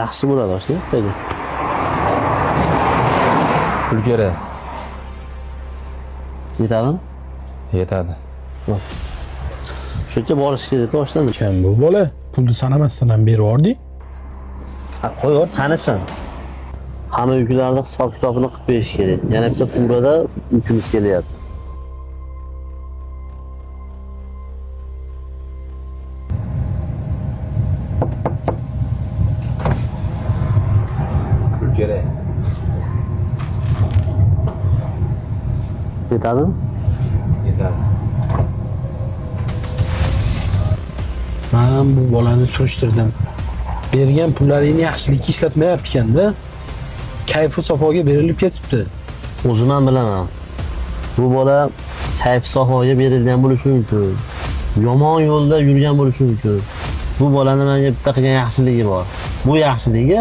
Yaxshi bo'ladi oshna. Qo'ydi. Pul kerak. Yetadimi? Yetadi. Shuncha borish kerak oshna. Kim bu bola? Pulni sanamasdan ham berib yubordi. Ha, qo'yver, tanishsin. Hamma yuklarni hisob-kitobini qilib berish kerak. Yana bitta furada yukimiz kelyapti. Pul kerak. Yetadimi? Yetadi. Men bu bolani surishtirdim. Bergan pullaringni yaxshilikka ishlatmayapti ekanda. Kayfi safoga berilib ketibdi. O'zim ham bilaman. Bu bola kayf safoga berilgan bo'lishi mumkin. Yomon yo'lda yurgan bo'lishi mumkin. Bu bolaning menga bitta qilgan yaxshiligi bor. Bu yaxshiligi